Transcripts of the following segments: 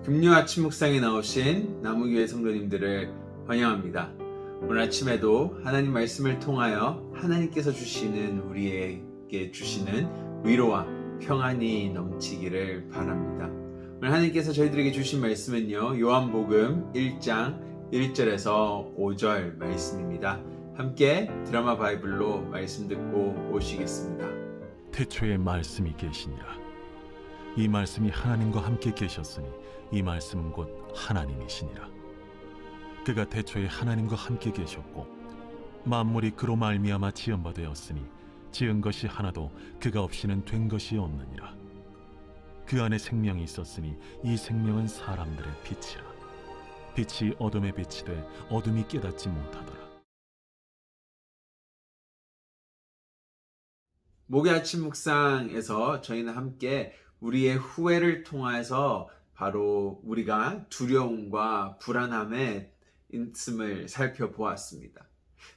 금요 아침 묵상에 나오신 나무교회 성도님들을 환영합니다. 오늘 아침에도 하나님 말씀을 통하여 하나님께서 주시는 우리에게 주시는 위로와 평안이 넘치기를 바랍니다. 오늘 하나님께서 저희들에게 주신 말씀은요, 요한복음 1장 1절에서 5절 말씀입니다. 함께 드라마 바이블로 말씀 듣고 오시겠습니다. 태초에 말씀이 계시니라. 이 말씀이 하나님과 함께 계셨으니 이 말씀은 곧 하나님이시니라. 그가 태초에 하나님과 함께 계셨고 만물이 그로 말미암아 지은 바 되었으니 지은 것이 하나도 그가 없이는 된 것이 없느니라. 그 안에 생명이 있었으니 이 생명은 사람들의 빛이라. 빛이 어둠에 비치되 어둠이 깨닫지 못하더라. 목요 아침 묵상에서 저희는 함께 우리의 후회를 통해서 바로 우리가 두려움과 불안함에 있음을 살펴보았습니다.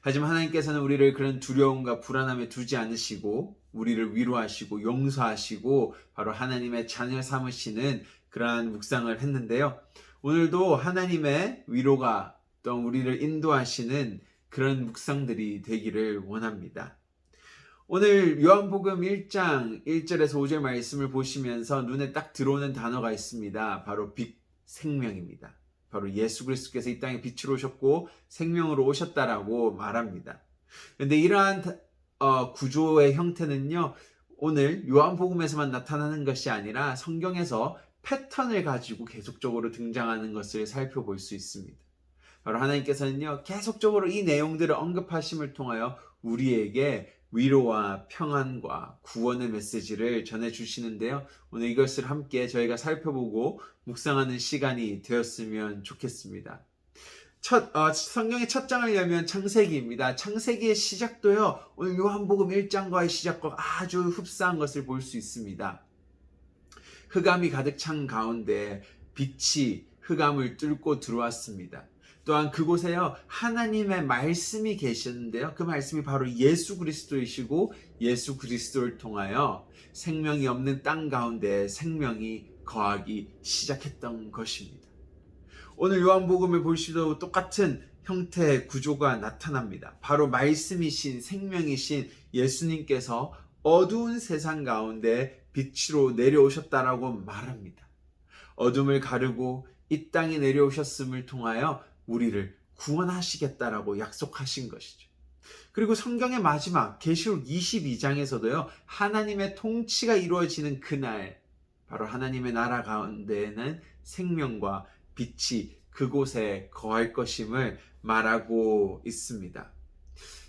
하지만 하나님께서는 우리를 그런 두려움과 불안함에 두지 않으시고 우리를 위로하시고 용서하시고 바로 하나님의 자녀 삼으시는 그러한 묵상을 했는데요. 오늘도 하나님의 위로가 또 우리를 인도하시는 그런 묵상들이 되기를 원합니다. 오늘 요한복음 1장 1절에서 5절 말씀을 보시면서 눈에 딱 들어오는 단어가 있습니다. 바로 빛, 생명입니다. 바로 예수 그리스도께서 이 땅에 빛으로 오셨고 생명으로 오셨다라고 말합니다. 그런데 이러한 구조의 형태는요, 오늘 요한복음에서만 나타나는 것이 아니라 성경에서 패턴을 가지고 계속적으로 등장하는 것을 살펴볼 수 있습니다. 바로 하나님께서는요, 계속적으로 이 내용들을 언급하심을 통하여 우리에게 위로와 평안과 구원의 메시지를 전해주시는데요. 오늘 이것을 함께 저희가 살펴보고 묵상하는 시간이 되었으면 좋겠습니다. 성경의 첫 장을 열면 창세기입니다. 창세기의 시작도요, 오늘 요한복음 1장과의 시작과 아주 흡사한 것을 볼 수 있습니다. 흑암이 가득 찬 가운데 빛이 흑암을 뚫고 들어왔습니다. 또한 그곳에요, 하나님의 말씀이 계셨는데요, 그 말씀이 바로 예수 그리스도이시고 예수 그리스도를 통하여 생명이 없는 땅 가운데 생명이 거하기 시작했던 것입니다. 오늘 요한복음을 보시도 똑같은 형태의 구조가 나타납니다. 바로 말씀이신 생명이신 예수님께서 어두운 세상 가운데 빛으로 내려오셨다라고 말합니다. 어둠을 가르고 이 땅에 내려오셨음을 통하여 우리를 구원하시겠다라고 약속하신 것이죠. 그리고 성경의 마지막 계시록 22장에서도요, 하나님의 통치가 이루어지는 그날, 바로 하나님의 나라 가운데에는 생명과 빛이 그곳에 거할 것임을 말하고 있습니다.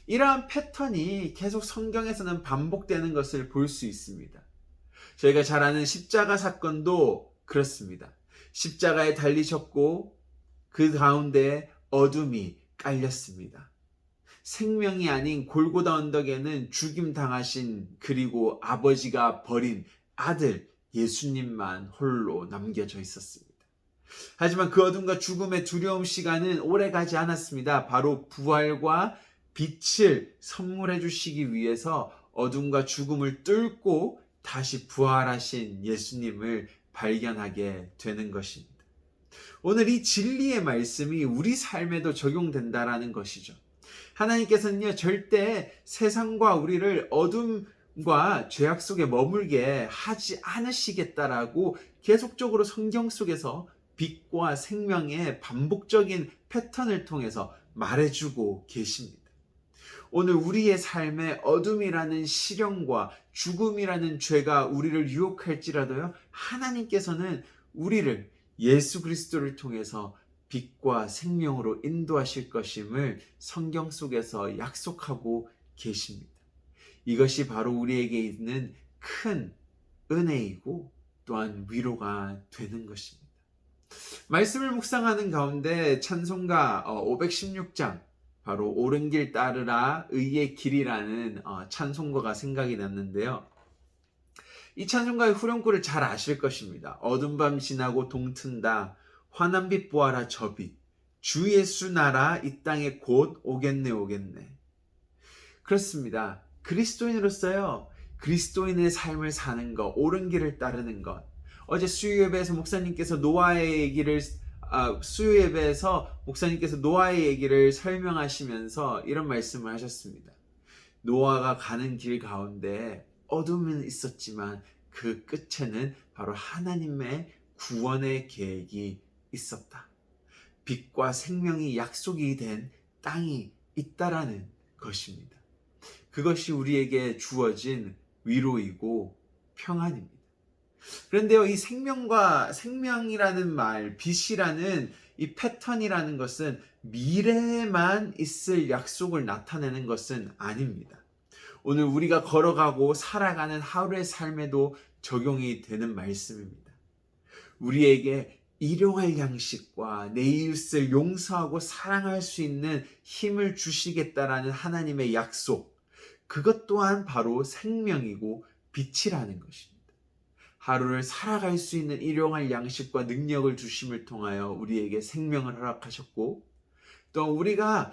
이러한 패턴이 계속 성경에서는 반복되는 것을 볼 수 있습니다. 저희가 잘 아는 십자가 사건도 그렇습니다. 십자가에 달리셨고 그 가운데 어둠이 깔렸습니다. 생명이 아닌 골고다 언덕에는 죽임 당하신 그리고 아버지가 버린 아들 예수님만 홀로 남겨져 있었습니다. 하지만 그 어둠과 죽음의 두려움 시간은 오래가지 않았습니다. 바로 부활과 빛을 선물해 주시기 위해서 어둠과 죽음을 뚫고 다시 부활하신 예수님을 발견하게 되는 것입니다. 오늘 이 진리의 말씀이 우리 삶에도 적용된다라는 것이죠. 하나님께서는요, 절대 세상과 우리를 어둠과 죄악 속에 머물게 하지 않으시겠다라고 계속적으로 성경 속에서 빛과 생명의 반복적인 패턴을 통해서 말해주고 계십니다. 오늘 우리의 삶에 어둠이라는 시련과 죽음이라는 죄가 우리를 유혹할지라도요, 하나님께서는 우리를 예수 그리스도를 통해서 빛과 생명으로 인도하실 것임을 성경 속에서 약속하고 계십니다. 이것이 바로 우리에게 있는 큰 은혜이고 또한 위로가 되는 것입니다. 말씀을 묵상하는 가운데 찬송가 516장, 바로 옳은 길 따르라 의의 길이라는 찬송가가 생각이 났는데요. 이 찬송가의 후렴구를 잘 아실 것입니다. 어둠 밤 지나고 동튼다 환한 빛 보아라 저 빛 주 예수 나라 이 땅에 곧 오겠네 오겠네. 그렇습니다. 그리스도인으로서요, 그리스도인의 삶을 사는 것, 옳은 길을 따르는 것, 어제 수요예배에서 목사님께서 노아의 얘기를 수요예배에서 목사님께서 노아의 얘기를 설명하시면서 이런 말씀을 하셨습니다. 노아가 가는 길 가운데 어둠은 있었지만 그 끝에는 바로 하나님의 구원의 계획이 있었다. 빛과 생명이 약속이 된 땅이 있다라는 것입니다. 그것이 우리에게 주어진 위로이고 평안입니다. 그런데요, 이 생명이라는 말, 빛이라는 이 패턴이라는 것은 미래에만 있을 약속을 나타내는 것은 아닙니다. 오늘 우리가 걸어가고 살아가는 하루의 삶에도 적용이 되는 말씀입니다. 우리에게 일용할 양식과 내 이웃을 용서하고 사랑할 수 있는 힘을 주시겠다라는 하나님의 약속, 그것 또한 바로 생명이고 빛이라는 것입니다. 하루를 살아갈 수 있는 일용할 양식과 능력을 주심을 통하여 우리에게 생명을 허락하셨고, 또 우리가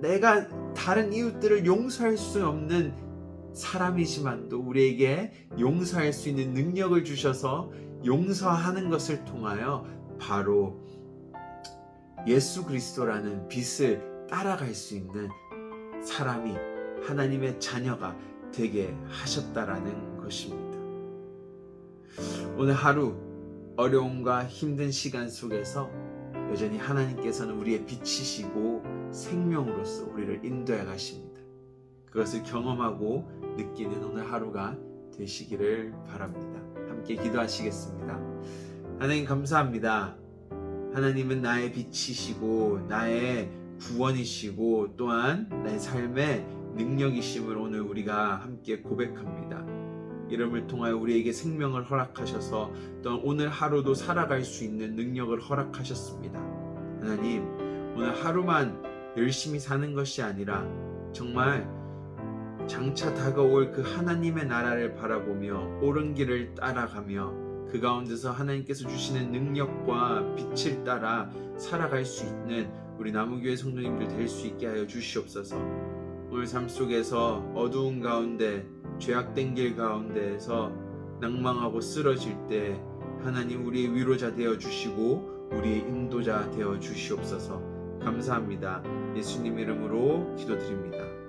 내가 다른 이웃들을 용서할 수 없는 사람이지만도 우리에게 용서할 수 있는 능력을 주셔서 용서하는 것을 통하여 바로 예수 그리스도라는 빛을 따라갈 수 있는 사람이 하나님의 자녀가 되게 하셨다라는 것입니다. 오늘 하루 어려움과 힘든 시간 속에서 여전히 하나님께서는 우리의 빛이시고 생명으로서 우리를 인도해 가십니다. 그것을 경험하고 느끼는 오늘 하루가 되시기를 바랍니다. 함께 기도하시겠습니다. 하나님 감사합니다. 하나님은 나의 빛이시고 나의 구원이시고 또한 내 삶의 능력이심을 오늘 우리가 함께 고백합니다. 이름을 통하여 우리에게 생명을 허락하셔서 또한 오늘 하루도 살아갈 수 있는 능력을 허락하셨습니다. 하나님, 오늘 하루만 열심히 사는 것이 아니라 정말 장차 다가올 그 하나님의 나라를 바라보며 옳은 길을 따라가며 그 가운데서 하나님께서 주시는 능력과 빛을 따라 살아갈 수 있는 우리 나무교회 성도님들 될 수 있게 하여 주시옵소서. 오늘 삶 속에서 어두운 가운데 죄악된 길 가운데에서 낭망하고 쓰러질 때 하나님 우리의 위로자 되어 주시고 우리의 인도자 되어 주시옵소서. 감사합니다. 예수님 이름으로 기도드립니다.